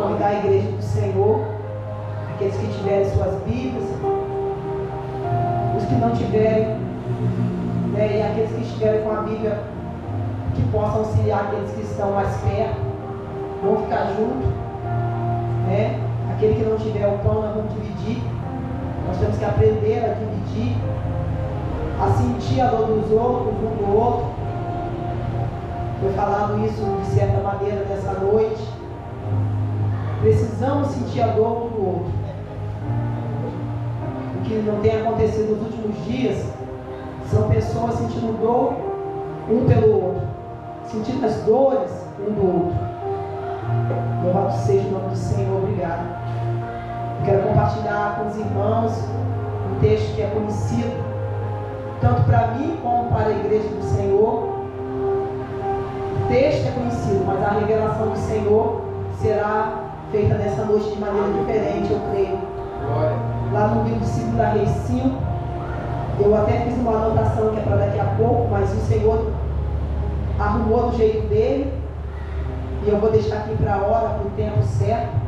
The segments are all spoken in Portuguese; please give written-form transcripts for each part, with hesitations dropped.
convidar a igreja do Senhor, aqueles que tiverem suas Bíblias, os que não tiverem, né, e aqueles que estiverem com a Bíblia, que possam auxiliar aqueles que estão mais perto, vão ficar juntos, né? Aquele que não tiver o pão, nós vamos dividir. Nós temos que aprender a dividir, a sentir a dor dos outros, um do outro. Foi falado isso de certa maneira nessa noite. Precisamos sentir a dor um do outro. O que não tem acontecido nos últimos dias são pessoas sentindo dor um pelo outro, sentindo as dores um do outro. Louvado seja o nome do Senhor. Obrigado. Eu quero compartilhar com os irmãos um texto que é conhecido tanto para mim como para a igreja do Senhor. O texto é conhecido, mas a revelação do Senhor será feita nessa noite de maneira diferente, eu creio. Lá no livro de 2 Reis 5, eu até fiz uma anotação que é para daqui a pouco, mas o Senhor arrumou do jeito dele, e eu vou deixar aqui para a hora, para o tempo certo.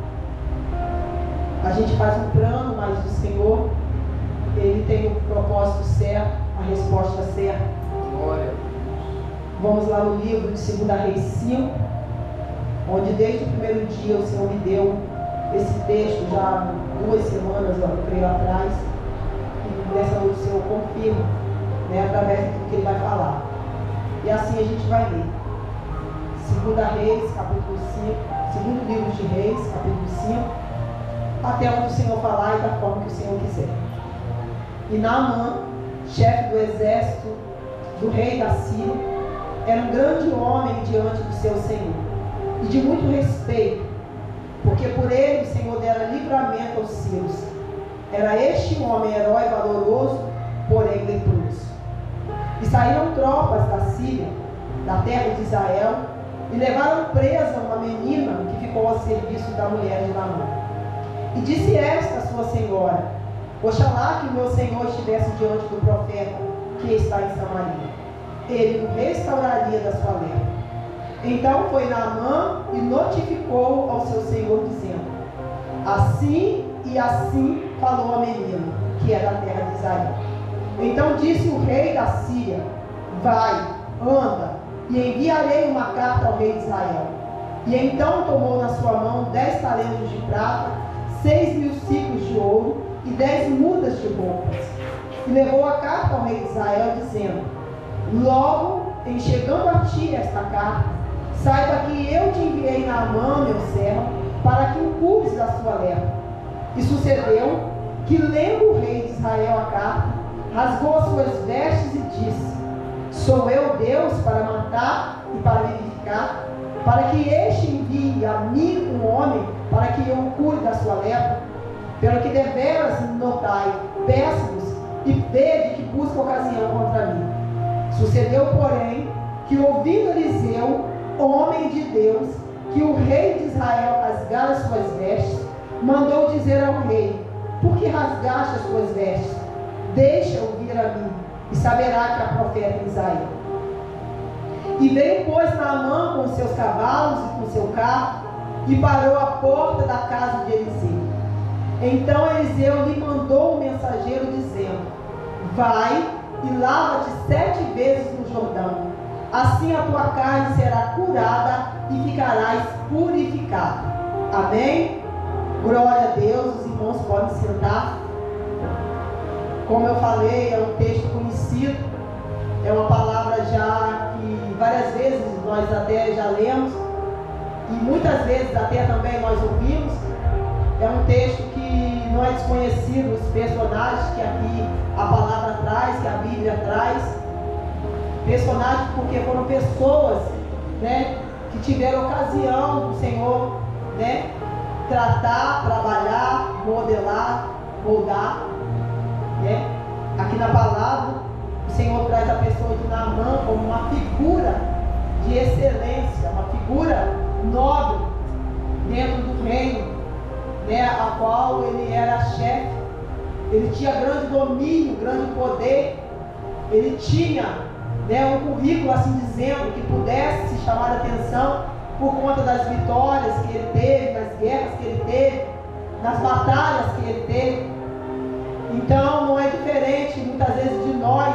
A gente faz um plano, mas o Senhor, Ele tem o propósito certo, a resposta certa. Glória. Vamos lá no livro de 2 Reis 5, onde desde o primeiro dia o Senhor me deu esse texto, já há 2 semanas, eu creio, atrás, e nessa noite o Senhor confirma, né, através do que Ele vai falar. E assim a gente vai ler. 2 Reis, capítulo 5, segundo livro de Reis, capítulo 5, até onde o Senhor falar e da forma que o Senhor quiser. E Naamã, chefe do exército do rei da Síria, era um grande homem diante do seu Senhor, e de muito respeito, porque por ele o Senhor dera livramento aos sírios. Era este homem herói valoroso, porém leproso. E saíram tropas da Síria, da terra de Israel, e levaram presa uma menina que ficou ao serviço da mulher de Naamã. E disse esta a sua senhora: oxalá que o meu senhor estivesse diante do profeta que está em Samaria, ele o restauraria da sua lepra. Então foi Naamã e notificou ao seu senhor, dizendo: assim e assim falou a menina, que é da terra de Israel. Então disse o rei da Síria: vai, anda, e enviarei uma carta ao rei de Israel. E então tomou na sua mão 10 talentos de prata, 6.000 ciclos de ouro e 10 mudas de roupas. E levou a carta ao rei de Israel, dizendo: logo em chegando a ti esta carta, saiba que eu te enviei Naamã, meu servo, para que o cures da sua lepra. E sucedeu que, lendo o rei de Israel a carta, rasgou as suas vestes e disse: sou eu Deus para matar e para vivificar, para que este envie a mim um homem para que eu o cure da sua lepra? Pelo que deveras notai, peço-vos e vede que busca ocasião contra mim. Sucedeu, porém, que ouvindo Eliseu, homem de Deus, que o rei de Israel rasgara as suas vestes, mandou dizer ao rei: por que rasgaste as suas vestes? Deixa ouvir a mim, e saberá que há profeta em Israel. E veio, pois, Naamã com seus cavalos e com seu carro, e parou à porta da casa de Eliseu. Então Eliseu lhe mandou um mensageiro, dizendo: vai e lava-te 7 vezes no Jordão, assim a tua carne será curada e ficarás purificado. Amém? Glória a Deus. Os irmãos podem sentar. Como eu falei, é um texto conhecido, é uma palavra já que várias vezes nós até já lemos, e muitas vezes até também nós ouvimos. É um texto que não é desconhecido, os personagens que aqui a palavra traz, que a Bíblia traz. Personagens porque foram pessoas, né, que tiveram ocasião do Senhor, né, tratar, trabalhar, modelar, moldar, né? Aqui na palavra o Senhor traz a pessoa de Naamã como uma figura de excelência, uma figura nobre dentro do reino, né, a qual ele era chefe. Ele tinha grande domínio, grande poder. Ele tinha, né, um currículo, assim dizendo, que pudesse chamar a atenção por conta das vitórias que ele teve, nas guerras que ele teve, nas batalhas que ele teve. Então não é diferente muitas vezes de nós,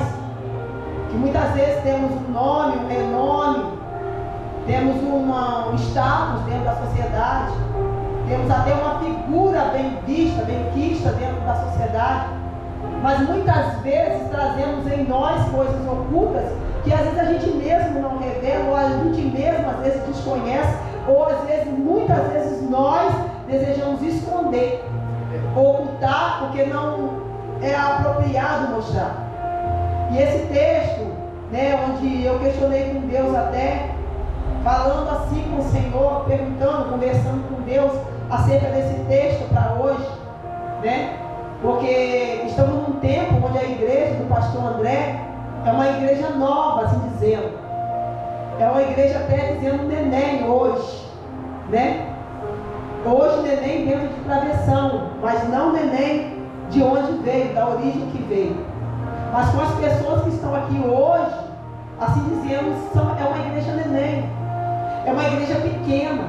que muitas vezes temos um nome, um renome, temos um status dentro da sociedade, temos até uma figura bem vista, bem quista dentro da sociedade, mas muitas vezes trazemos em nós coisas ocultas que às vezes a gente mesmo não revela, ou a gente mesmo às vezes desconhece, ou às vezes, muitas vezes nós desejamos esconder, ocultar, porque não é apropriado mostrar. E esse texto, né, onde eu questionei com Deus até, falando assim com o Senhor, perguntando, conversando com Deus acerca desse texto para hoje, né? Porque estamos num tempo onde a igreja do pastor André é uma igreja nova, assim dizendo. É uma igreja até dizendo neném hoje, né? Hoje neném dentro de travessão, mas não neném de onde veio, da origem que veio. Mas com as pessoas que estão aqui hoje, assim dizemos, é uma igreja neném. É uma igreja pequena,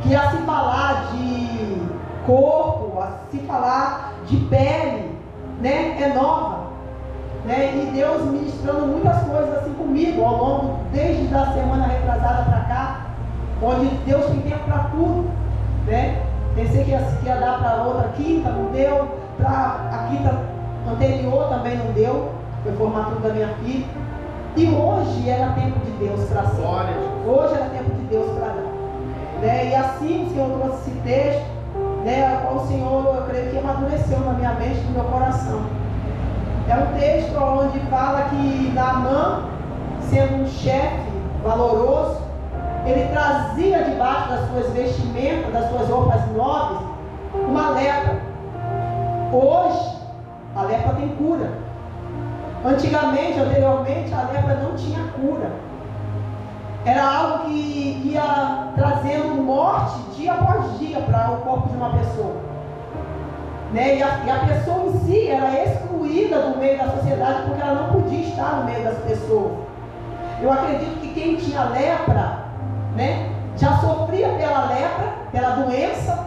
que a se falar de corpo, a se falar de pele, né, é nova, né? E Deus ministrando muitas coisas assim comigo ao longo, desde a semana retrasada para cá, onde Deus tem tempo para tudo, né? Pensei que ia dar para outra quinta, não deu, para a quinta anterior também não deu, foi formatura da minha filha. E hoje era tempo de Deus para si. Hoje era tempo de Deus para dar, né? E assim o Senhor trouxe esse texto, né, qual o Senhor, eu creio que amadureceu na minha mente, no meu coração. É um texto onde fala que Naamã, sendo um chefe valoroso, ele trazia debaixo das suas vestimentas, das suas roupas nobres, uma lepra. Hoje, a lepra tem cura. Antigamente, anteriormente, a lepra não tinha cura. Era algo que ia trazendo morte dia após dia para o corpo de uma pessoa, né? E a pessoa em si era excluída do meio da sociedade porque ela não podia estar no meio das pessoas. Eu acredito que quem tinha lepra, né, já sofria pela lepra, pela doença,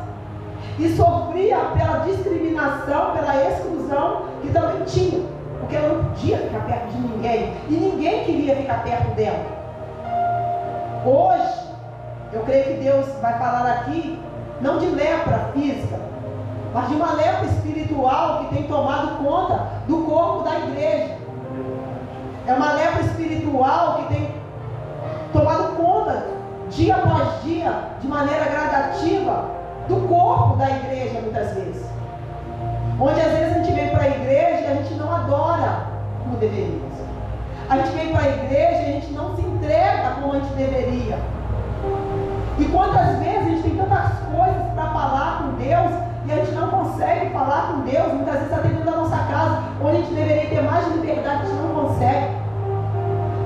e sofria pela discriminação, pela exclusão que também tinha, porque ela não podia ficar perto de ninguém e ninguém queria ficar perto dela. Hoje, eu creio que Deus vai falar aqui, não de lepra física, mas de uma lepra espiritual que tem tomado conta do corpo da igreja. É uma lepra espiritual que tem tomado conta, dia após dia, de maneira gradativa, do corpo da igreja, muitas vezes. Onde às vezes a gente vem para a igreja e a gente não adora como deveríamos. A gente vem para a igreja e a gente não se entrega como a gente deveria. E quantas vezes a gente tem tantas coisas para falar com Deus e a gente não consegue falar com Deus, muitas vezes até dentro da nossa casa, onde a gente deveria ter mais liberdade, a gente não consegue.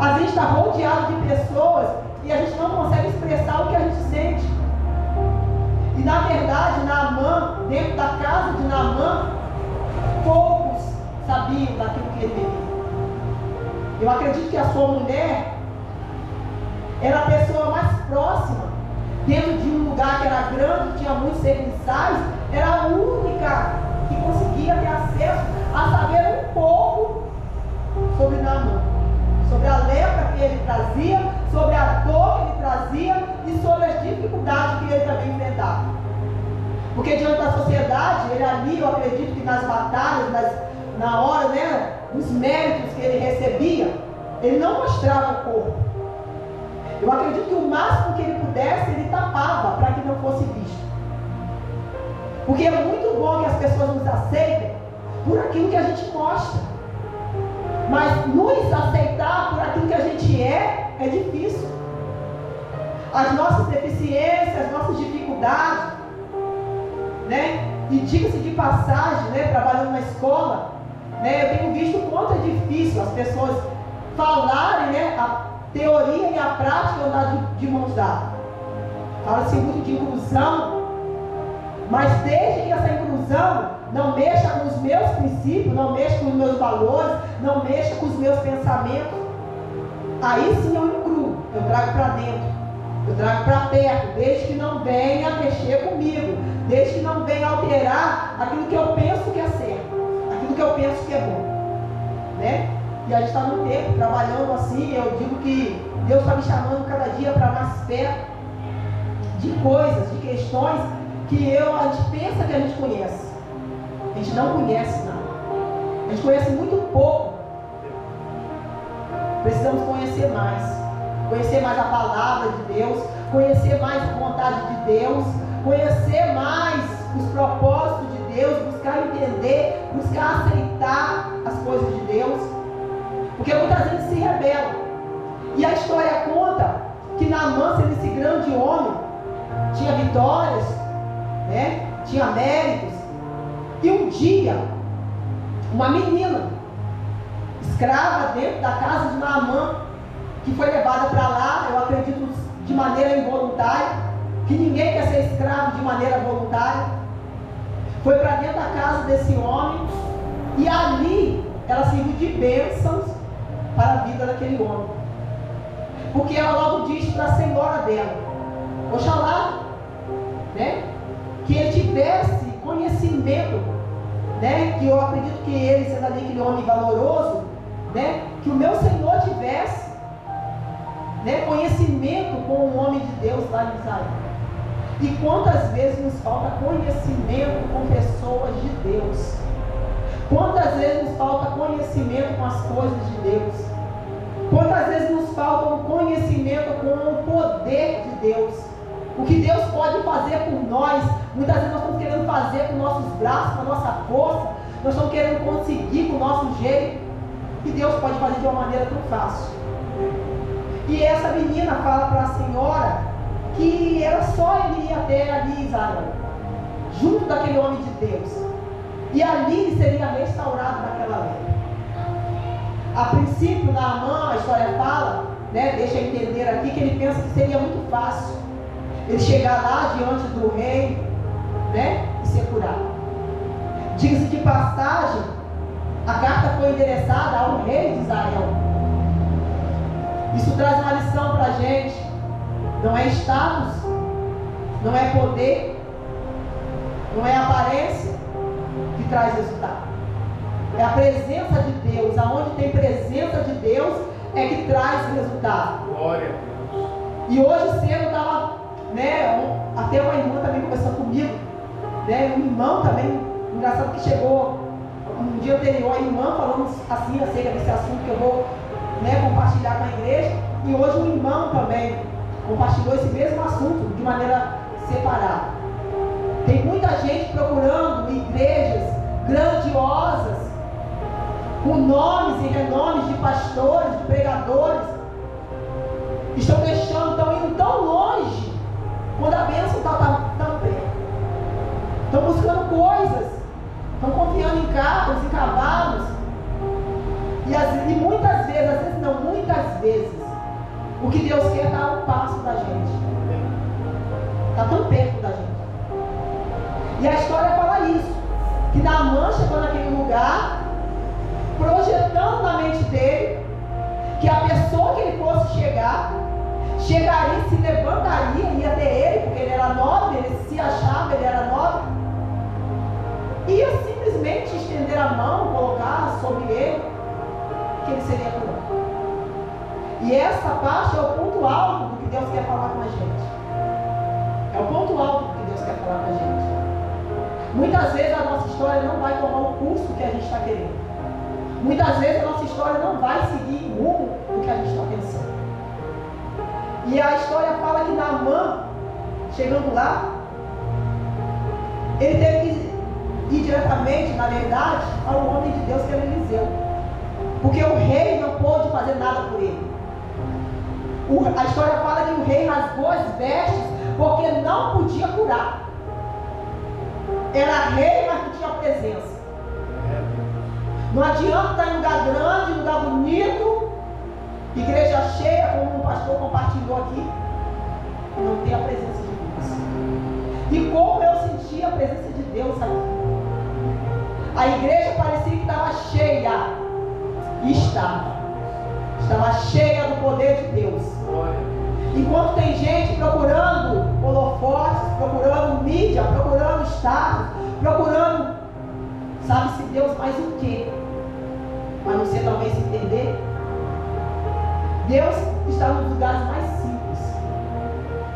Às vezes a gente está rodeado de pessoas e a gente não consegue expressar o que a gente sente. E na verdade, Naamã, dentro da casa de Naamã, poucos sabiam daquilo que ele vivia. Eu acredito que a sua mulher era a pessoa mais próxima, dentro de um lugar que era grande, tinha muitos serviçais, era a única que conseguia ter acesso a saber um pouco sobre Naamã, sobre a lepra que ele trazia, sobre a dor que ele trazia e sobre as dificuldades que ele também enfrentava. Porque diante da sociedade, ele ali, eu acredito que nas batalhas, na hora, né, dos méritos que ele recebia, ele não mostrava o corpo. Eu acredito que o máximo que ele pudesse, ele tapava para que não fosse visto. Porque é muito bom que as pessoas nos aceitem por aquilo que a gente mostra. Mas nos aceitar por aquilo que a gente é difícil. As nossas deficiências, as nossas dificuldades, né? E diga-se de passagem, né, trabalhando na escola, né, eu tenho visto o quanto é difícil as pessoas falarem, né, a teoria e a prática andar de mãos dadas. Fala-se muito de inclusão, mas desde que essa inclusão não mexa com os meus princípios, não mexa com os meus valores, não mexa com os meus pensamentos, aí sim eu incluo, eu trago para dentro. Eu trago para perto, desde que não venha mexer comigo, desde que não venha alterar aquilo que eu penso que é certo, aquilo que eu penso que é bom, né? E a gente está no tempo, trabalhando assim, eu digo que Deus está me chamando cada dia para mais perto de coisas, de questões que a gente pensa que a gente conhece. A gente não conhece nada. A gente conhece muito pouco. Precisamos conhecer mais a palavra de Deus, conhecer mais a vontade de Deus, conhecer mais os propósitos de Deus, buscar entender, buscar aceitar as coisas de Deus, porque muitas vezes se rebela. E a história conta que Naamã, sendo esse grande homem, tinha vitórias, né? Tinha méritos, e um dia uma menina escrava dentro da casa de Naamã, que foi levada para lá, eu acredito de maneira involuntária, que ninguém quer ser escravo de maneira voluntária, foi para dentro da casa desse homem, e ali ela serviu de bênçãos para a vida daquele homem, porque ela logo disse para a senhora dela: oxalá, né, que ele tivesse conhecimento, né, que eu acredito que ele, sendo ali aquele homem valoroso, né, que o meu Senhor tivesse, né, conhecimento com o homem de Deus lá em Israel. E quantas vezes nos falta conhecimento com pessoas de Deus? Quantas vezes nos falta conhecimento com as coisas de Deus? Quantas vezes nos falta um conhecimento com o poder de Deus? O que Deus pode fazer por nós? Muitas vezes nós estamos querendo fazer com nossos braços, com a nossa força, nós estamos querendo conseguir com o nosso jeito, e Deus pode fazer de uma maneira tão fácil. E essa menina fala para a senhora que era só ele ir até ali Israel, junto daquele homem de Deus, e ali ele seria restaurado daquela lepra. A princípio, Naamã, a história fala, né, deixa eu entender aqui, que ele pensa que seria muito fácil ele chegar lá diante do rei, né, e ser curado. Diga-se de passagem, a carta foi endereçada ao rei de Israel. Isso traz uma lição para a gente. Não é status, não é poder, não é aparência que traz resultado. É a presença de Deus. Aonde tem presença de Deus é que traz resultado. Glória a Deus. E hoje cedo estava, né, até uma irmã também conversando comigo, né, um irmão também, engraçado que chegou um dia anterior, a irmã falando assim acerca desse assunto que eu vou, né, compartilhar com a igreja, e hoje um irmão também compartilhou esse mesmo assunto de maneira separada. Tem muita gente procurando igrejas grandiosas, com nomes e renomes de pastores, de pregadores, estão indo tão longe, quando a bênção está tão perto. Estão buscando coisas, estão confiando em carros, em cavalos, e muitas vezes, o que Deus quer está a um passo da gente, está tão perto da gente. E a história fala isso, que Naamã chegou naquele lugar, projetando na mente dele, que a pessoa que ele fosse chegaria, se levantaria, ia até ele, porque ele era nobre, ele se achava, ele era nobre, ia simplesmente estender a mão, colocar sobre ele, que ele seria curado. E essa parte é o ponto alto do que Deus quer falar com a gente. É o ponto alto do que Deus quer falar com a gente. Muitas vezes a nossa história não vai tomar o curso que a gente está querendo. Muitas vezes a nossa história não vai seguir o rumo do que a gente está pensando. E a história fala que Naamã, chegando lá, ele teve que ir diretamente, na verdade, ao homem de Deus que era Eliseu. Porque o rei não pôde fazer nada por ele. A história fala que o rei rasgou as vestes porque não podia curar. Era rei, mas não tinha presença. Não adianta estar em lugar grande, lugar bonito, igreja cheia, como um pastor compartilhou aqui, e não ter a presença de Deus. E como eu senti a presença de Deus aqui. A igreja parecia que estava cheia. E estava cheia do poder de Deus. Enquanto tem gente procurando holofotes, procurando mídia, procurando status, procurando, sabe-se Deus mais o quê? Para não ser talvez se entender. Deus está nos lugares mais simples,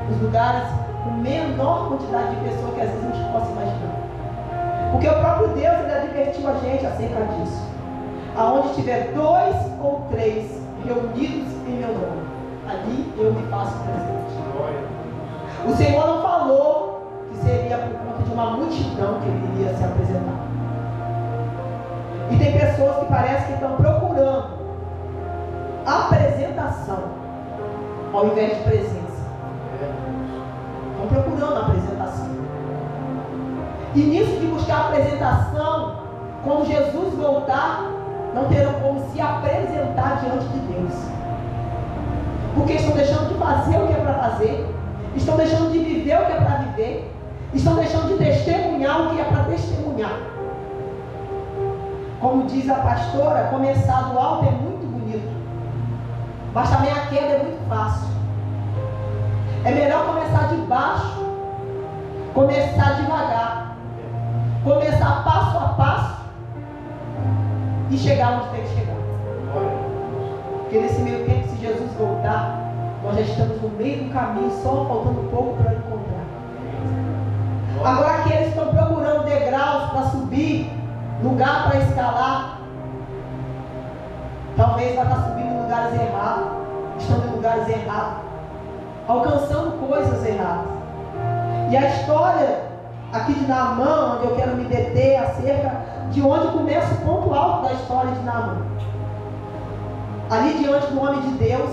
nos lugares com menor quantidade de pessoas que às vezes a gente possa imaginar. Porque o próprio Deus, ele advertiu a gente acerca disso. Aonde tiver 2 ou 3 reunidos em meu nome, ali eu me faço presente. O Senhor não falou que seria por conta de uma multidão que ele iria se apresentar. E tem pessoas que parece que estão procurando apresentação ao invés de presença. Estão procurando apresentação. E nisso de buscar apresentação, quando Jesus voltar, não terão como se apresentar diante de Deus. Porque estão deixando de fazer o que é para fazer, estão deixando de viver o que é para viver, estão deixando de testemunhar o que é para testemunhar. Como diz a pastora, começar do alto é muito bonito, mas também a queda é muito fácil. É melhor começar de baixo, começar devagar, começar passo a passo e chegar onde tem que chegar. Porque nesse meio tempo, se Jesus voltar, nós já estamos no meio do caminho, só faltando um pouco para encontrar. Agora aqueles que estão procurando degraus para subir, lugar para escalar, talvez vai estar subindo em lugares errados, estando em lugares errados, alcançando coisas erradas. E a história aqui de Naamã, onde eu quero me deter acerca de onde começa o ponto alto da história de Naamã. Ali diante do homem de Deus,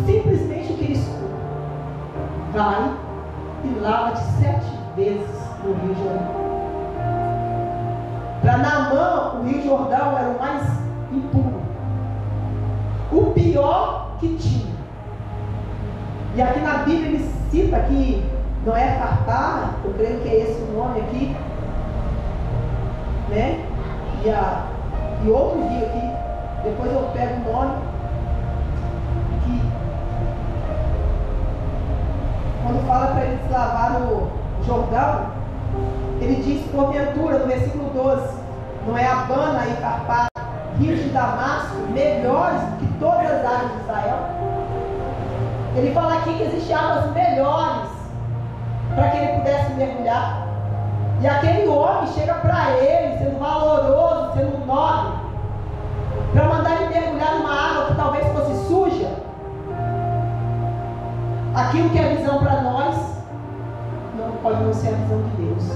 simplesmente o que ele escuta: vai e lava-te 7 vezes no Rio Jordão. Para Naamã, o Rio Jordão era o mais impuro, o pior que tinha. E aqui na Bíblia ele cita que não é Farpar, eu creio que é esse o nome aqui, né? E outro rio aqui, depois eu pego o nome, que quando fala para eles lavar o Jordão, ele diz, porventura, no versículo 12, não é Abana e Farpar, rios de Damasco, melhores que todas as águas de Israel? Ele fala aqui que existem águas melhores para que ele pudesse mergulhar. E aquele homem chega para ele, sendo valoroso, sendo nobre, para mandar ele mergulhar numa água que talvez fosse suja. Aquilo que é visão para nós, não pode não ser a visão de Deus.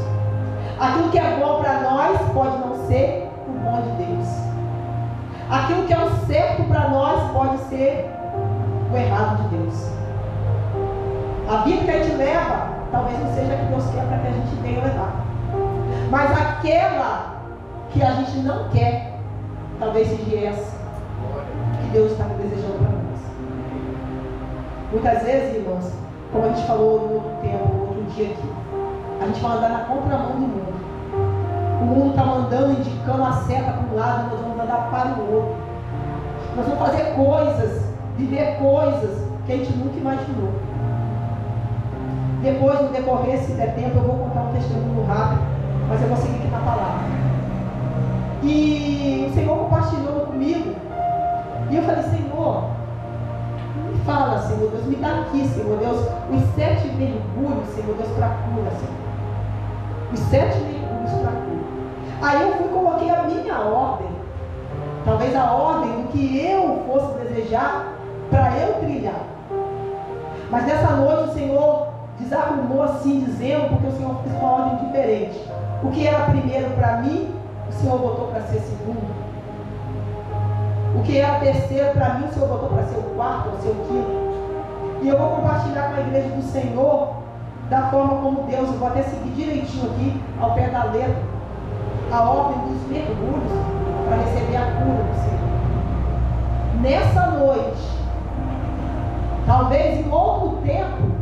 Aquilo que é bom para nós, pode não ser o bom de Deus. Aquilo que é o certo para nós, pode ser o errado de Deus. A vida que a gente leva, talvez não seja a que Deus quer para que a gente venha levar. Mas aquela que a gente não quer, talvez seja essa que Deus está desejando para nós. Muitas vezes, irmãos, como a gente falou no outro tempo, no outro dia aqui, a gente vai andar na contramão do mundo. O mundo está mandando, indicando a seta para um lado, nós vamos andar para o outro. Nós vamos fazer coisas, viver coisas que a gente nunca imaginou. Depois, no decorrer, se der tempo, eu vou contar um testemunho rápido, mas eu vou seguir aqui na palavra. E o Senhor compartilhou comigo, e eu falei: Senhor, me fala, Senhor Deus, me dá aqui, Senhor Deus, os 7 mergulhos, Senhor Deus, para cura, Senhor. Os 7 mergulhos para cura. Aí eu fui e coloquei a minha ordem, talvez a ordem do que eu fosse desejar para eu trilhar. Mas nessa noite o Senhor desarrumou assim, dizendo, porque o Senhor fez uma ordem diferente. O que era primeiro para mim, o Senhor botou para ser segundo. O que era terceiro para mim, o Senhor botou para ser o quarto, ou ser o quinto. E eu vou compartilhar com a igreja do Senhor da forma como Deus, eu vou até seguir direitinho aqui, ao pé da letra, a ordem dos mergulhos para receber a cura do Senhor. Nessa noite, talvez em outro tempo,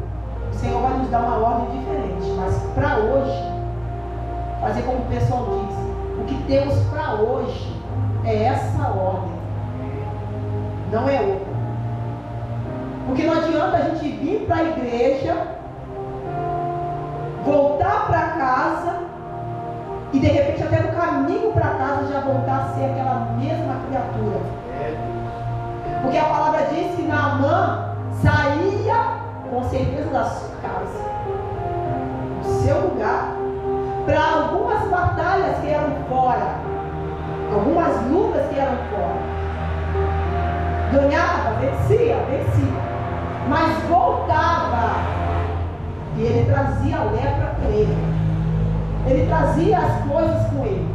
o Senhor vai nos dar uma ordem diferente, mas para hoje, fazer como o pessoal diz, o que temos para hoje é essa ordem, não é outra. Porque não adianta a gente vir para a igreja, voltar para casa e de repente até no caminho para casa já voltar a ser aquela mesma criatura. Porque a palavra diz que Naamã saía com certeza da sua casa, do seu lugar, para algumas batalhas que eram fora, algumas lutas que eram fora. Ganhava, vencia, mas voltava e ele trazia a lepra com ele. Ele trazia as coisas com ele.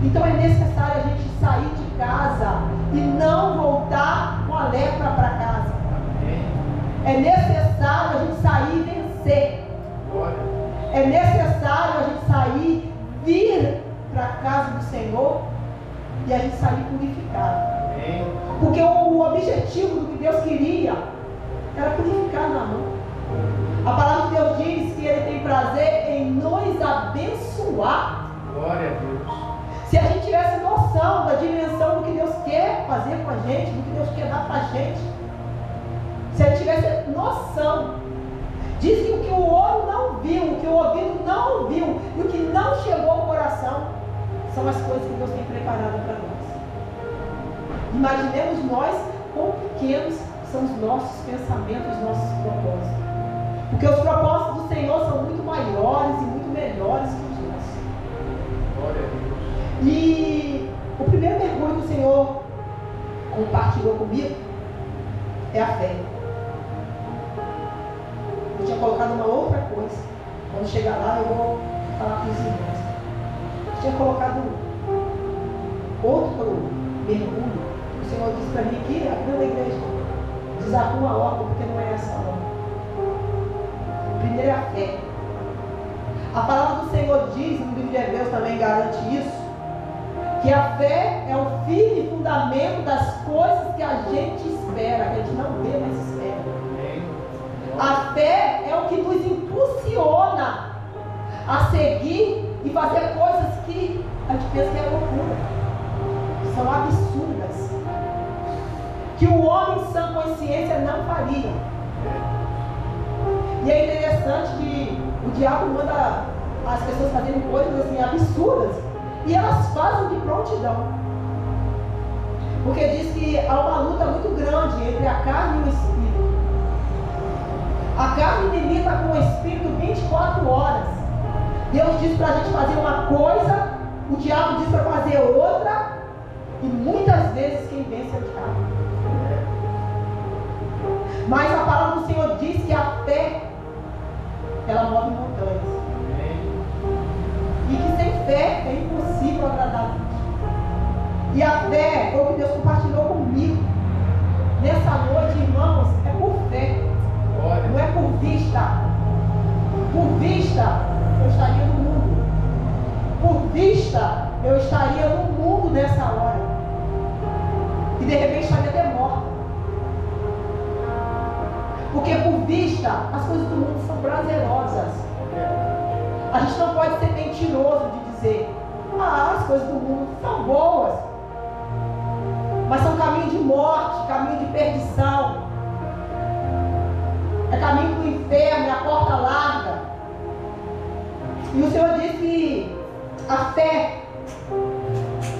Então é necessário a gente sair de casa e não voltar com a lepra para casa. É necessário a gente sair e vencer. É necessário a gente sair, vir para a casa do Senhor e a gente sair purificado. Porque o objetivo do que Deus queria era purificar Naamã. A palavra de Deus diz que Ele tem prazer em nos abençoar. Glória a Deus. Se a gente tivesse noção da dimensão do que Deus quer fazer com a gente, do que Deus quer dar para a gente, se a gente tivesse noção, diz que o que o olho não viu, o que o ouvido não ouviu e o que não chegou ao coração são as coisas que Deus tem preparado para nós. Imaginemos nós quão pequenos são os nossos pensamentos, os nossos propósitos. Porque os propósitos do Senhor são muito maiores e muito melhores que os nossos. Glória a Deus. E o primeiro mergulho que o Senhor compartilhou comigo é a fé. Eu tinha colocado uma outra coisa. Quando chegar lá eu vou falar com os irmãos. Eu tinha colocado outro mergulho. O Senhor disse para mim aqui na igreja: desarruma a ordem, porque não é essa a ordem. Primeiro é a fé. A palavra do Senhor diz, no livro de Hebreus também garante isso, que a fé é o firme fundamento das coisas que a gente espera, que a gente não vê, mas espera. A fé é o que nos impulsiona a seguir e fazer coisas que a gente pensa que é loucura, que são absurdas, que o homem em sã consciência não faria. E é interessante que o diabo manda as pessoas fazerem coisas assim absurdas e elas fazem de prontidão. Porque diz que há uma luta muito grande entre a carne e o espírito. A carne milita com o espírito 24 horas. Deus diz para a gente fazer uma coisa, o diabo diz para fazer outra, e muitas vezes quem vence é o diabo. Mas a palavra do Senhor diz que a fé, ela move montanhas. E que sem fé é impossível agradar a Deus. E a fé foi o que Deus compartilhou comigo. Nessa noite, irmãos, é por fé. Não é por vista. Por vista, eu estaria no mundo. Por vista, eu estaria no mundo nessa hora. E de repente estaria até morta. Porque por vista, as coisas do mundo são prazerosas. A gente não pode ser mentiroso de dizer: as coisas do mundo são boas. Mas são caminho de morte, caminho de perdição. É caminho do inferno, é a porta larga. E o Senhor disse que a fé,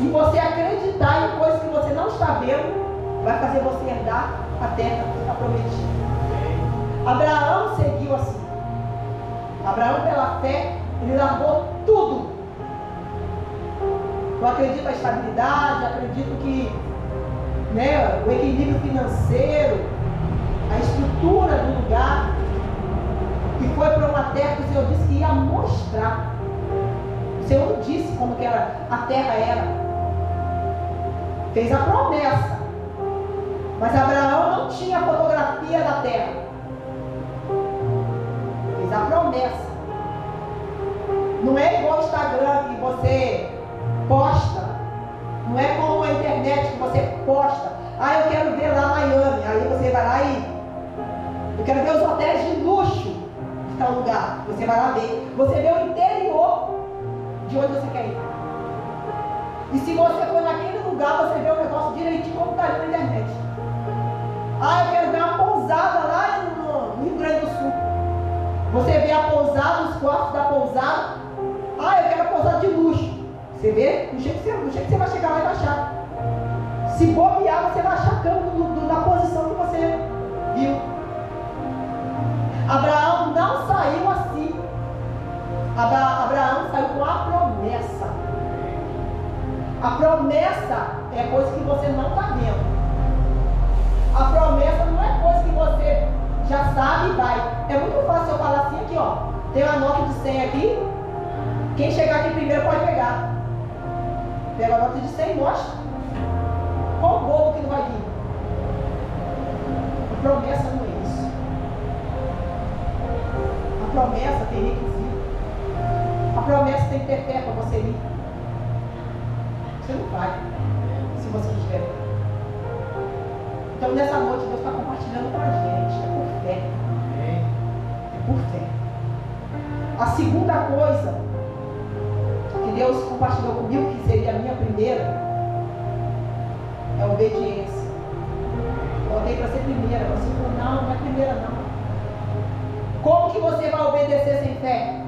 em você acreditar em coisas que você não está vendo, vai fazer você herdar a terra que está prometida. Abraão seguiu assim. Abraão, pela fé, ele largou tudo. Eu acredito na estabilidade, acredito que o equilíbrio financeiro, a estrutura do lugar, e foi para uma terra que o Senhor disse que ia mostrar. O Senhor não disse como que a terra era. Fez a promessa. Mas Abraão não tinha a fotografia da terra. Fez a promessa. Não é igual o Instagram que você posta. Não é como a internet que você posta. Eu quero ver lá Miami. Aí você vai lá e... eu quero ver os hotéis de luxo de tal lugar. Você vai lá ver. Você vê o interior de onde você quer ir. E se você for naquele lugar, você vê o negócio direitinho como está ali na internet. Eu quero ver uma pousada pousada lá no Rio Grande do Sul. Você vê a pousada, os quartos da pousada. Ah, eu quero a pousada de luxo. Você vê? Do jeito que você vai chegar lá e vai achar. Se bobear, você vai achar a cama da posição que você viu. Abraão não saiu assim. Abraão saiu com a promessa. A promessa é coisa que você não está vendo. A promessa não é coisa que você já sabe e vai. É muito fácil eu falar assim, aqui ó, tem uma nota de 100 aqui. Quem chegar aqui primeiro pode pegar. Pega a nota de 100 e mostra. Qual o bolo que não vai vir? A promessa não é isso. A promessa tem requisito. A promessa tem que ter fé para você ir. Você não vai, se você não tiver fé. Então nessa noite Deus está compartilhando com a gente. É por fé. É por fé. A segunda coisa que Deus compartilhou comigo, que seria a minha primeira, é a obediência. Eu voltei para ser primeira. Você falou, não é primeira não. Como que você vai obedecer sem fé?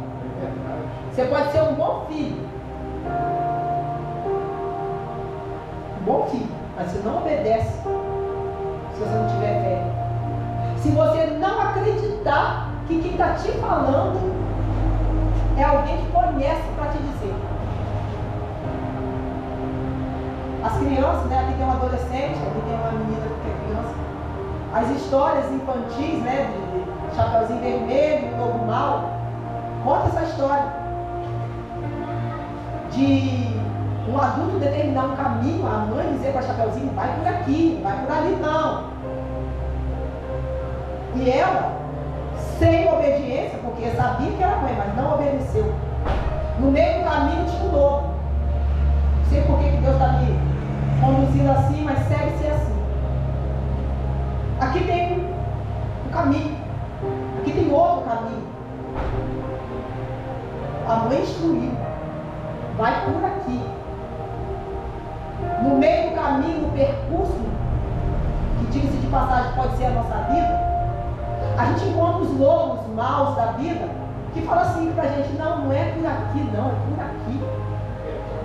Você pode ser um bom filho. Um bom filho. Mas você não obedece se você não tiver fé. Se você não acreditar que quem está te falando é alguém que conhece para te dizer. As crianças, né? Aqui tem um adolescente, aqui tem uma menina que é criança. As histórias infantis, né? De Chapeuzinho Vermelho, o Lobo Mau. Conta essa história. De um adulto determinar um caminho, a mãe dizer para Chapeuzinho, vai por aqui, vai por ali, não. E ela, sem obediência, porque sabia que era mãe, mas não obedeceu. No meio do caminho tinha um lobo. Não sei por que Deus está me conduzindo assim, mas segue ser assim. Aqui tem um caminho. Aqui tem outro caminho. A mãe instruiu. Vai por aqui. No meio do caminho, no percurso, que diga-se de passagem pode ser a nossa vida, a gente encontra os lobos maus da vida que falam assim pra gente, não é por aqui não, é por aqui.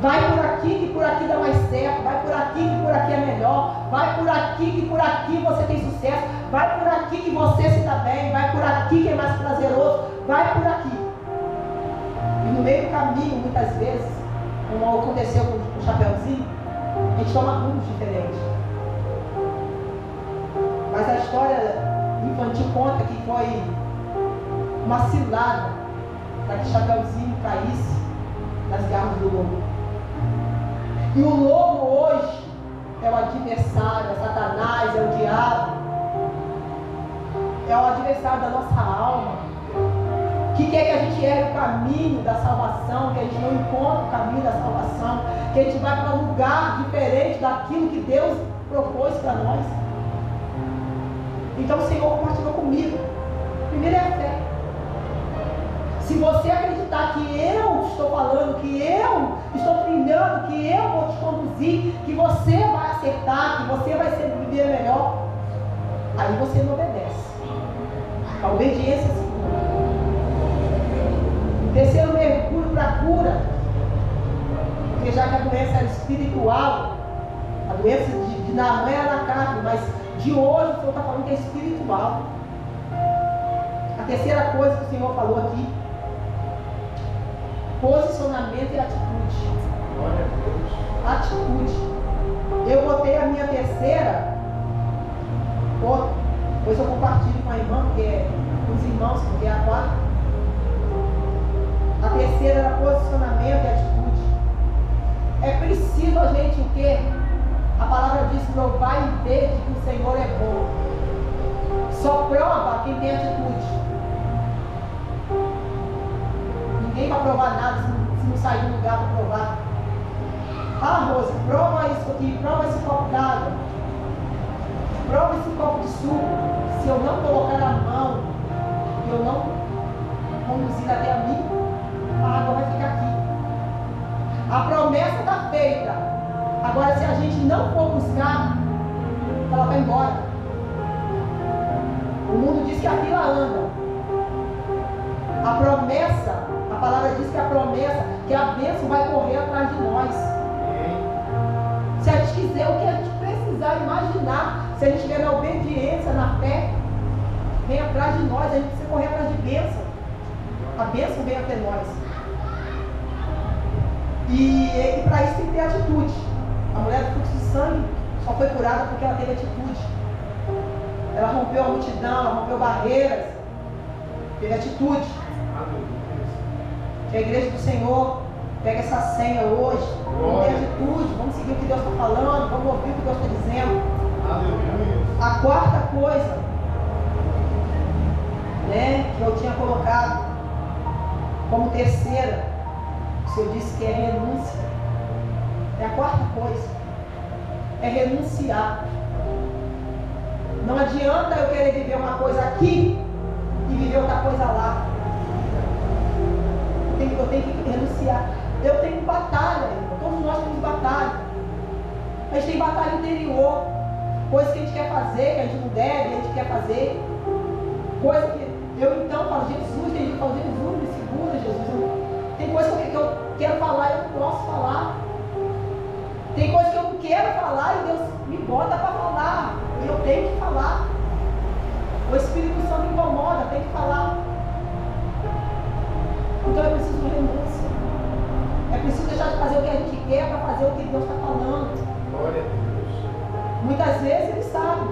Vai por aqui que por aqui dá mais certo, vai por aqui que por aqui é melhor, vai por aqui que por aqui você tem sucesso, vai por aqui que você se dá bem, vai por aqui que é mais prazeroso, vai por aqui. E no meio do caminho, muitas vezes, como aconteceu com o Chapeuzinho, a gente toma rumos diferentes. Mas a história infantil conta que foi uma cilada para que Chapeuzinho caísse nas garras do lobo. E o lobo hoje é o adversário, é Satanás, é o diabo, é o adversário da nossa alma, que quer que a gente erre o caminho da salvação, que a gente não encontre o caminho da salvação, que a gente vai para um lugar diferente daquilo que Deus propôs para nós. Então o Senhor compartilhou comigo. Primeiro é a fé. Se você acreditar que eu estou falando, que eu estou trilhando, que eu vou te conduzir, que você vai acertar, que você vai ser viver melhor, aí você não obedece. A obediência é segunda. Terceiro mergulho para a cura, porque já que a doença era espiritual, a doença de Naamã era na carne, mas de hoje o Senhor está falando que é espiritual. A terceira coisa que o Senhor falou aqui, posicionamento e atitude. Glória a Deus. Atitude. Eu botei a minha terceira, depois eu compartilho com a irmã, porque é com os irmãos, porque é a quarta. A terceira era posicionamento e atitude. É preciso a gente o quê? A palavra diz, provar e ver de que o Senhor é bom. Só prova quem tem atitude. Ninguém vai provar nada se não sair do lugar para provar. Ah, Rosa, prova isso aqui, prova esse copo d'água, prova esse copo de suco. Se eu não colocar a mão, eu não conduzir até a mim, a água vai ficar aqui. A promessa está feita. Agora, se a gente não for buscar, ela vai embora. O mundo diz que a fila anda. A promessa, a palavra diz que a promessa, que a bênção vai correr atrás de nós. Se a gente quiser o que a gente precisar imaginar, se a gente estiver na obediência, na fé, vem atrás de nós, a gente precisa correr atrás de bênção. A bênção vem até nós. E para isso tem que ter atitude. A mulher do fluxo de sangue só foi curada porque ela teve atitude. Ela rompeu a multidão, ela rompeu barreiras, teve atitude. Que a igreja do Senhor pega essa senha hoje, vamos ter atitude, vamos seguir o que Deus está falando, vamos ouvir o que Deus está dizendo. Aleluia. A quarta coisa, né, que eu tinha colocado como terceira, o Senhor disse que é renúncia. É a quarta coisa, é renunciar. Não adianta eu querer viver uma coisa aqui e viver outra coisa lá. Eu tenho que renunciar. Eu tenho batalha, irmão. Todos nós temos batalha. A gente tem batalha interior. Coisas que a gente quer fazer, que a gente não deve, a gente quer fazer. Coisa que eu então falo, Jesus, tem gente que fala, Jesus, me segura, Jesus. Tem coisa que eu quero falar e eu não posso falar. Tem coisa que eu não quero falar e Deus me bota para falar. E eu tenho que falar. O Espírito Santo me incomoda, tem que falar. Então é preciso renúncia. É preciso deixar de fazer o que a gente quer para fazer o que Deus está falando. Glória a Deus. Muitas vezes ele sabe.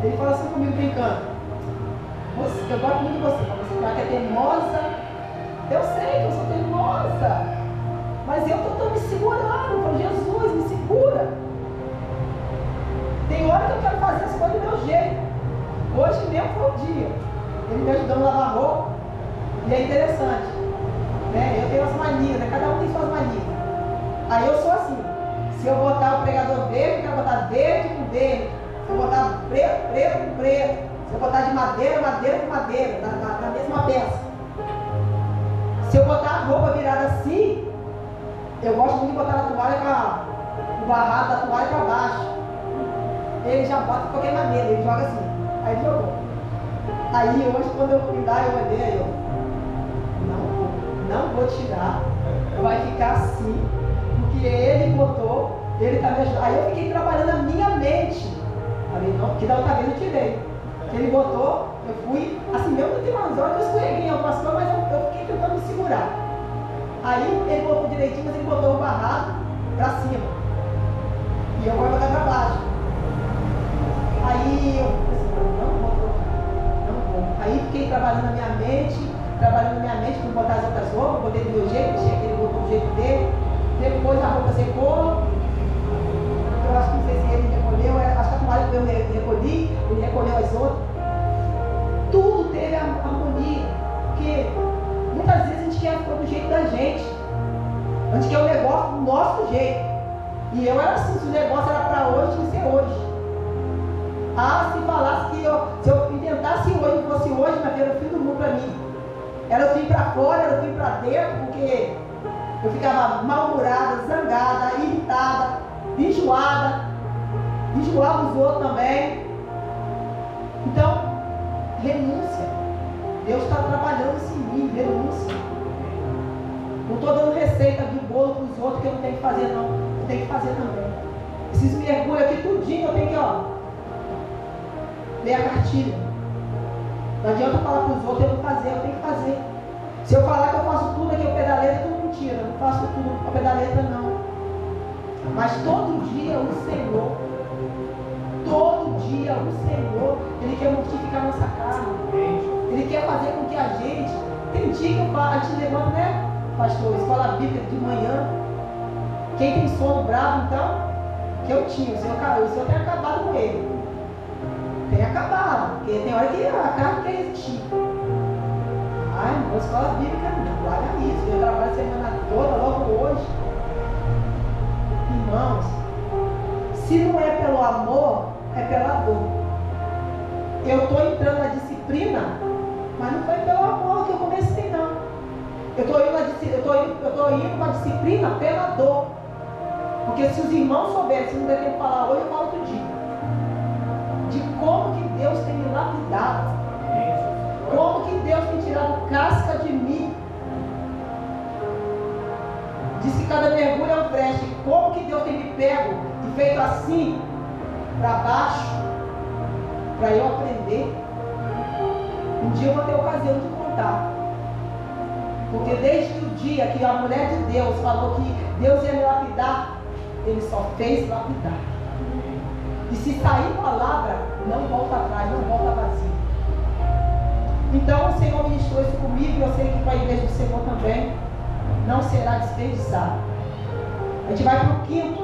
Ele fala assim comigo brincando. Eu gosto muito de você. Você fala que é teimosa. Eu sei que eu sou teimosa. Mas eu estou me segurando. Eu falo, Jesus, me segura. Tem hora que eu quero fazer as coisas do meu jeito. Hoje mesmo foi o dia. Ele me ajudando a lavar roupa. E é interessante, né? Eu tenho as manias, né? Cada um tem suas manias. Aí eu sou assim, se eu botar o pregador verde, eu quero botar verde com verde. Se eu botar preto, preto com preto. Se eu botar de madeira, madeira com madeira, na mesma peça. Se eu botar a roupa virada assim, eu gosto muito de botar a toalha o barrado da toalha para baixo. Ele já bota de qualquer maneira, ele joga assim. Aí ele jogou. Aí hoje quando eu fui dar, eu olhei, não vou tirar, vai ficar assim, porque ele botou, ele está me ajudando. Aí eu fiquei trabalhando a minha mente. Falei, não, porque da outra vez eu tirei. Ele botou, eu fui, assim mesmo que tem umas horas que eu escorreguei em algumas coisas, mas eu fiquei tentando me segurar. Aí ele botou direitinho, mas ele botou o barrado para cima. E eu vou botar para baixo. Aí eu falei assim, não vou. Aí fiquei trabalhando a minha mente, para botar as outras roupas, botei do meu jeito, deixei aquele botou do jeito dele. Depois a roupa secou. Eu acho que não sei se ele recolheu, acho que a toalha que eu recolhi, ele recolheu as outras. Tudo teve a harmonia. Porque muitas vezes a gente quer as coisas do jeito da gente. A gente quer o negócio do nosso jeito. E eu era assim, se o negócio era para hoje, tinha que ser hoje. Ah, se falasse que se eu intentasse hoje, fosse hoje, mas era o fim do mundo para mim. Era o fim para fora, era o fim para dentro, porque eu ficava mal-humorada, zangada, irritada, enjoada, enjoava os outros também. Então, renúncia. Deus está trabalhando isso em mim, renúncia. Não estou dando receita de bolo para os outros que eu não tenho que fazer, não. Eu tenho que fazer também. Esses mergulhos aqui, tudinho, eu tenho que, ler a cartilha. Não adianta falar para os outros, eu vou fazer, eu tenho que fazer. Se eu falar que eu faço tudo aqui ao pé da letra, é tudo mentira. Eu não faço tudo ao pé da letra, não. Mas todo dia o Senhor, Ele quer mortificar nossa carne. Ele quer fazer com que a gente, tem dia que a gente levanta, né, pastor, escola bíblica de manhã. Quem tem sono bravo, então, que eu tinha, o Senhor tem acabado com ele. Tem acabado, porque tem hora que a carne quer resistir. Ai, irmão, escola bíblica não, guarda isso. Eu trabalho a semana toda, logo hoje. Irmãos, se não é pelo amor, é pela dor. Eu estou entrando na disciplina, mas não foi pelo amor que eu comecei, não. Eu estou indo para a disciplina pela dor. Porque se os irmãos souberem, se não der tempo de falar hoje, eu falo outro dia. de como que Deus tem me lapidado, como que Deus tem tirado casca de mim. Diz que cada mergulho é um brecha. Como que Deus tem me pego e feito assim para baixo, para eu aprender. Um dia eu vou ter ocasião de contar, porque desde o dia que a mulher de Deus falou que Deus ia me lapidar, Ele só fez lapidar. E se sair palavra, não volta atrás, não volta vazio. Então o Senhor ministrou isso comigo, e eu sei que com a igreja do Senhor também não será desperdiçado. A gente vai para o quinto.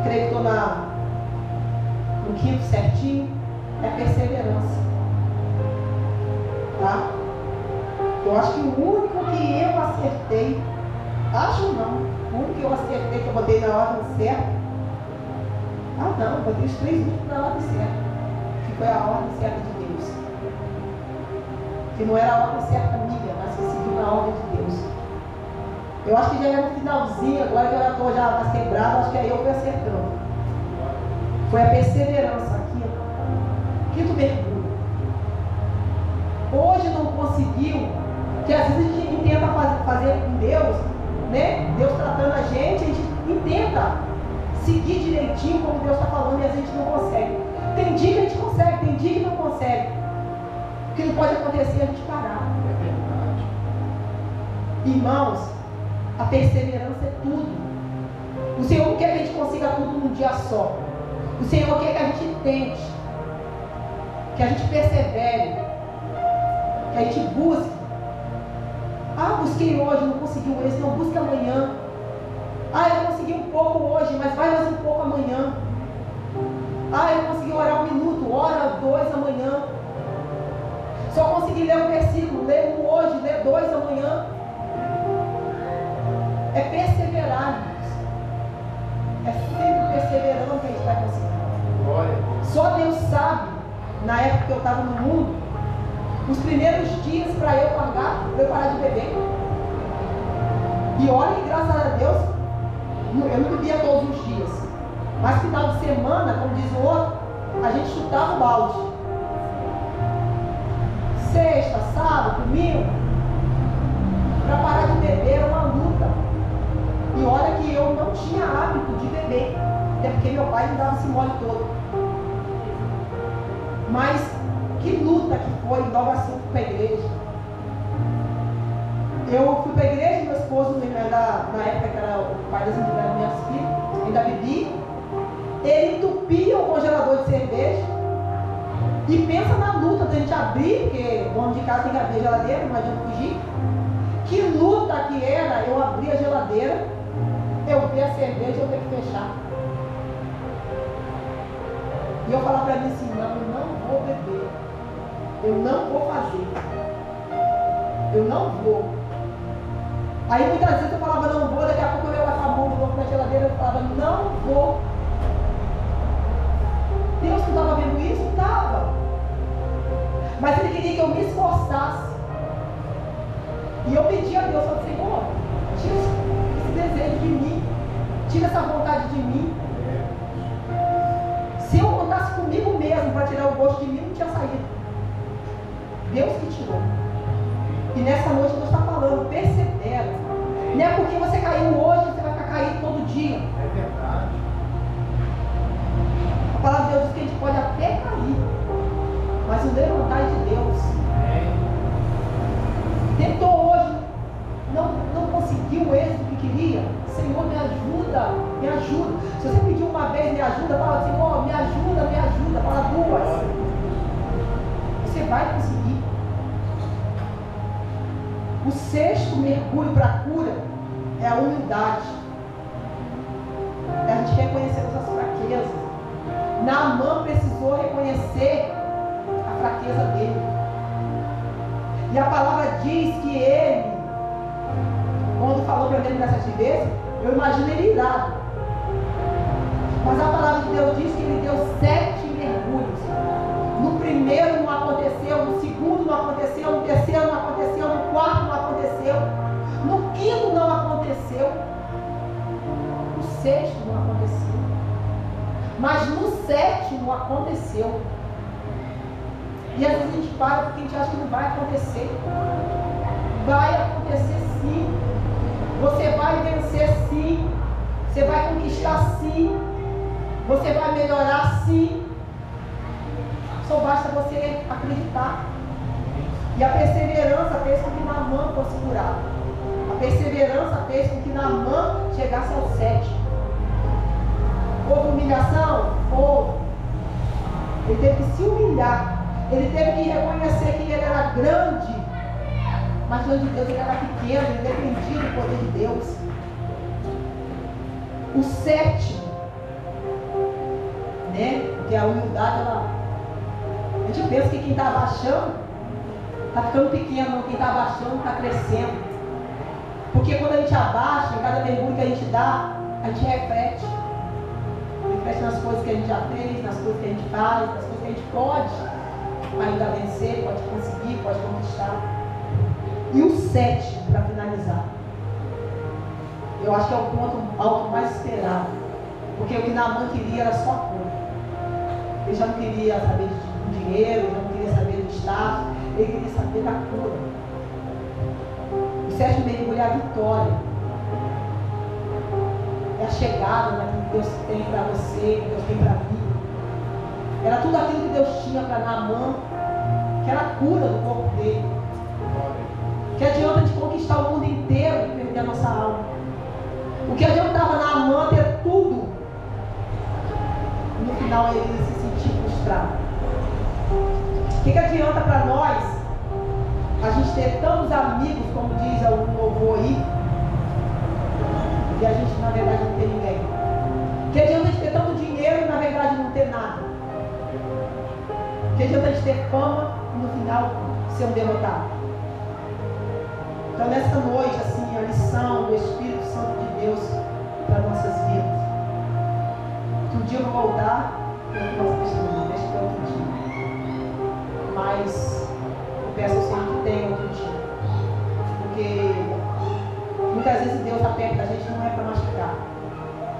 Creio que estou no quinto certinho. É a perseverança. Tá? Eu acho que o único que eu acertei, acho não, o único que eu acertei, que eu botei na ordem certa. Ah não, eu botei os 3 últimos na ordem certa, que foi a ordem certa de Deus. Que não era a ordem certa minha, mas que seguiu na ordem de Deus. Eu acho que já era no finalzinho, agora que eu já estou já mais quebrado, acho que aí eu fui acertando. Foi a perseverança aqui, ó. Quinto mergulho. Hoje não conseguiu, que às vezes a gente tenta fazer com Deus, né? Deus tratando a gente tenta seguir direitinho como Deus está falando, e a gente não consegue. Tem dia que a gente consegue, tem dia que não consegue. O que não pode acontecer é a gente parar. É verdade. Irmãos, a perseverança é tudo. O Senhor não quer que a gente consiga tudo num dia só. O Senhor quer que a gente tente, que a gente persevere, que a gente busque. Ah, busquei hoje, não consegui esse, não busque amanhã. Ah, eu consegui um pouco hoje, mas vai mais um pouco amanhã. Ah, eu consegui orar 1 minuto, ora 2 amanhã. Só consegui ler um versículo, ler 1 hoje, ler 2 amanhã. É perseverar, irmãos. É sempre perseverando que a gente vai conseguir. Glória. Só Deus sabe, na época que eu estava no mundo, os primeiros dias para eu parar de beber. E olha que graças a Deus, eu não bebia todos os dias. Mas final de semana, como diz o outro, a gente chutava o balde. Sexta, sábado, domingo, para parar de beber era uma luta. E olha que eu não tinha hábito de beber, até porque meu pai me dava esse mole todo. Mas que luta que foi em Nova Sul para a igreja. Eu fui para a igreja, meu esposo, na época que era o pai das minhas filhas, ainda bebia. Ele entupia o congelador de cerveja. E pensa na luta da gente abrir, porque o dono de casa tem que abrir a geladeira, não adianta fugir. Que luta que era eu abrir a geladeira, eu ver a cerveja e eu ter que fechar. E eu falar para mim assim, não, eu não vou beber. Eu não vou fazer. Eu não vou. Aí muitas vezes eu falava, não vou, daqui a pouco eu ia com a mão de novo na geladeira, eu falava, não vou. Deus não estava vendo isso? Estava. Mas Ele queria que eu me esforçasse. E eu pedi a Deus, falei, Senhor, tira esse desejo de mim, tira essa vontade de mim. Se eu contasse comigo mesmo para tirar o gosto de mim, não tinha saído. Deus que tirou. E nessa noite Deus está falando, persevera. Não é porque você caiu hoje, você vai ficar caído todo dia. É verdade. A palavra de Deus diz que a gente pode até cair, mas o levantar é de Deus. Tentou hoje, não conseguiu o êxito que queria. Senhor, me ajuda, me ajuda. Se você pediu uma vez, me ajuda, fala, Senhor, me ajuda, fala 2. Você vai conseguir. O 6º mergulho para a cura é a humildade. É a gente reconhecer nossas fraquezas. Naamã precisou reconhecer a fraqueza dele. E a palavra diz que ele, quando falou para ele das 7 vezes, eu imagino ele irado. Mas a palavra de Deus diz que ele deu 7 mergulhos. No primeiro não aconteceu, no segundo não aconteceu, no terceiro não aconteceu, no quarto não aconteceu, no quinto não aconteceu, no 6º não aconteceu. Mas no sétimo aconteceu. E às vezes a gente para porque a gente acha que não vai acontecer. Vai acontecer sim. Você vai vencer sim. Você vai conquistar sim. Você vai melhorar sim. Só basta você acreditar. E a perseverança fez com que Naamã fosse curado. A perseverança fez com que Naamã chegasse ao 7. Houve humilhação? Houve. Ele teve que se humilhar. Ele teve que reconhecer que ele era grande. Mas diante de Deus ele era pequeno. Ele dependia do poder de Deus. O 7, né? Porque a humildade, a gente pensa que quem está abaixando está ficando pequeno, não. Quem está abaixando está crescendo. Porque quando a gente abaixa, em cada mergulho que a gente dá, a gente reflete. Reflete nas coisas que a gente já fez, nas coisas que a gente faz, nas coisas que a gente pode ainda vencer, pode conseguir, pode conquistar. E o 7, para finalizar, eu acho que é o ponto alto mais esperado. Porque o que Naamã queria era só a cura. Ele já não queria saber de dinheiro, ele já não queria saber do status, ele queria saber da cura. O 7 mergulho é a vitória. É a chegada naquilo que Deus tem para você, que Deus tem para mim. Era tudo aquilo que Deus tinha para Naamã, que era a cura do corpo dele. Que adianta de conquistar o mundo inteiro e perder a nossa alma? O que adiantava Naamã ter tudo? E no final ele se sentir frustrado. O que adianta para nós a gente ter tantos amigos, como diz algum louvor aí, e a gente na verdade não ter ninguém? O que adianta de ter tanto dinheiro e na verdade não ter nada? O que adianta de ter fama e no final ser um derrotado? Então nessa noite, assim, a lição do Espírito Santo de Deus para nossas vidas. Que um dia eu vou voltar para o nosso testemunho, deixa para outro dia. Mas eu peço ao Senhor que tenha outro dia. Porque muitas vezes Deus está perto da gente não é para machucar.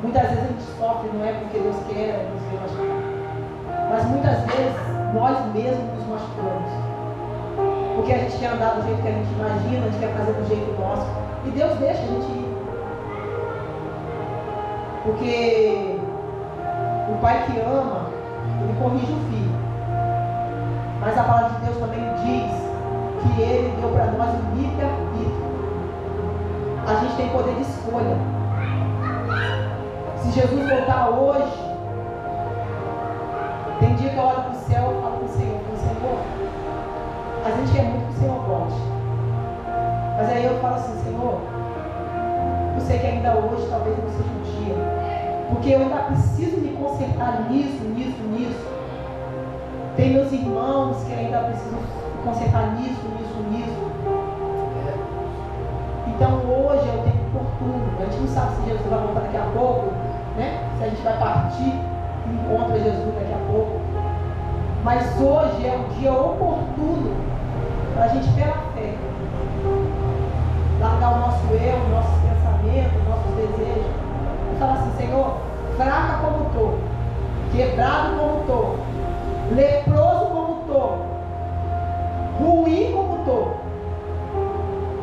Muitas vezes a gente sofre, não é porque Deus quer nos ver machucar. Mas muitas vezes nós mesmos nos machucamos. Porque a gente quer andar do jeito que a gente imagina, a gente quer fazer do jeito nosso. E Deus deixa a gente ir. Porque o pai que ama, ele corrige o filho. Mas a palavra de Deus também diz que ele deu para nós o livre-arbítrio. A gente tem poder de escolha. Se Jesus voltar hoje, tem dia que eu olho para o céu e falo para o Senhor, a gente quer muito que o Senhor volte. Mas aí eu falo assim, Senhor, eu sei que ainda hoje talvez não seja um dia. Porque eu ainda preciso me consertar nisso. Tem meus irmãos que ainda precisam me consertar nisso. Então hoje é o tempo oportuno. A gente não sabe se Jesus vai voltar daqui a pouco, né? Se a gente vai partir e encontra Jesus daqui a pouco. Mas hoje é o dia oportuno para a gente, pela fé, largar o nosso eu, nossos pensamentos, nossos desejos, e falar assim, Senhor, fraca como estou, quebrado como estou, leproso como estou, ruim como estou,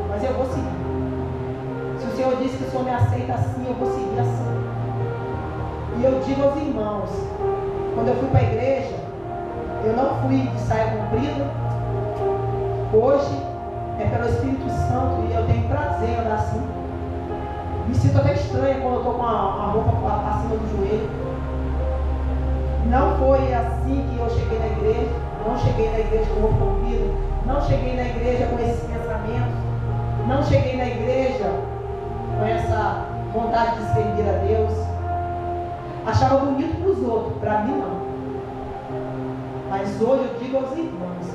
mas eu vou seguir. Se o Senhor disse que o Senhor me aceita assim, eu vou seguir assim. E eu digo aos irmãos, quando eu fui para a igreja, eu não fui de saia comprida. Hoje é pelo Espírito Santo e eu tenho prazer em andar assim. Me sinto até estranha quando eu estou com a roupa acima do joelho. Não foi assim que eu cheguei na igreja. Não cheguei na igreja com roupa comprida. Não cheguei na igreja com esses pensamentos. Não cheguei na igreja com essa vontade de servir a Deus. Achava bonito para os outros, para mim não. Mas hoje eu digo aos irmãos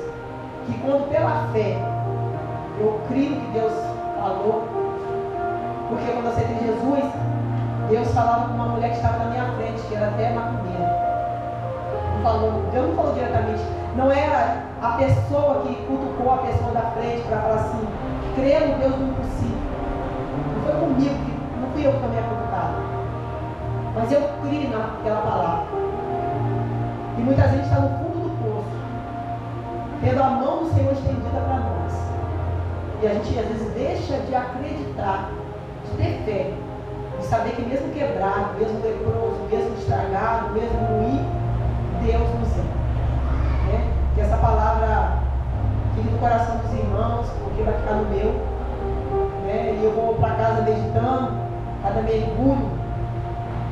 que quando pela fé eu creio que Deus falou, porque quando eu aceitei Jesus, Deus falava com uma mulher que estava na minha frente, que era até macumbeira. Deus não falou diretamente, não era a pessoa que cutucou a pessoa da frente para falar assim, crê no Deus do impossível. Não foi comigo, não fui eu que tomei a cutucada. Mas eu criei naquela palavra. E muitas vezes está no fundo do poço, tendo a mão do Senhor estendida para nós. E a gente às vezes deixa de acreditar, de ter fé, de saber que mesmo quebrado, mesmo leproso, mesmo estragado, mesmo ruim, Deus nos ama. Né? Que essa palavra fique no coração dos irmãos, porque vai ficar no meu. Né? E eu vou para casa meditando, cada mergulho,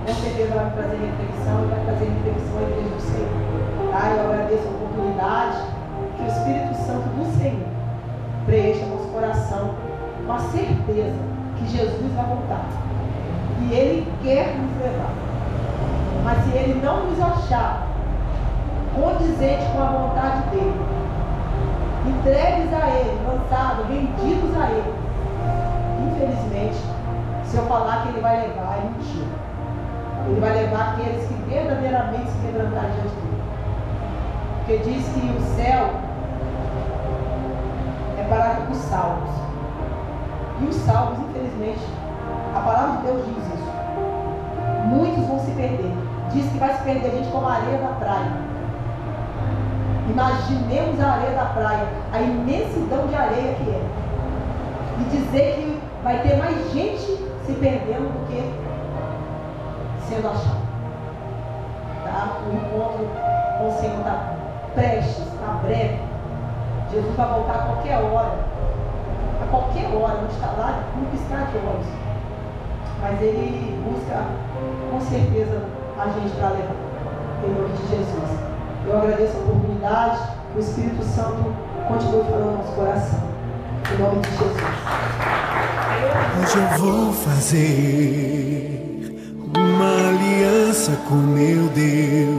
com certeza vai me trazer reflexão, e vai trazer reflexão à igreja do Senhor. Tá? Eu agradeço a oportunidade que o Espírito Santo do Senhor preencha nosso coração com a certeza que Jesus vai voltar. E Ele quer nos levar. Mas se Ele não nos achar condizente com a vontade dEle, entregues a Ele, lançados, rendidos a Ele, infelizmente, se eu falar que Ele vai levar, é mentira. Ele vai levar aqueles que verdadeiramente se quebrantarem diante dEle. Porque diz que o céu é para os salvos. E os salvos, infelizmente, a palavra de Deus diz isso. Muitos vão se perder. Diz que vai se perder gente como a areia da praia. Imaginemos a areia da praia, a imensidão de areia que é. E dizer que vai ter mais gente se perdendo do que sendo achado. Tá? O encontro com o Senhor está prestes, está breve. Jesus vai voltar a qualquer hora. A qualquer hora, não está lá, não piscar de olhos. Mas Ele busca, com certeza, a gente para levar. Em nome de Jesus. Eu agradeço a oportunidade. O Espírito Santo continue falando no nosso coração. Em nome de Jesus. Hoje eu vou fazer uma aliança com meu Deus.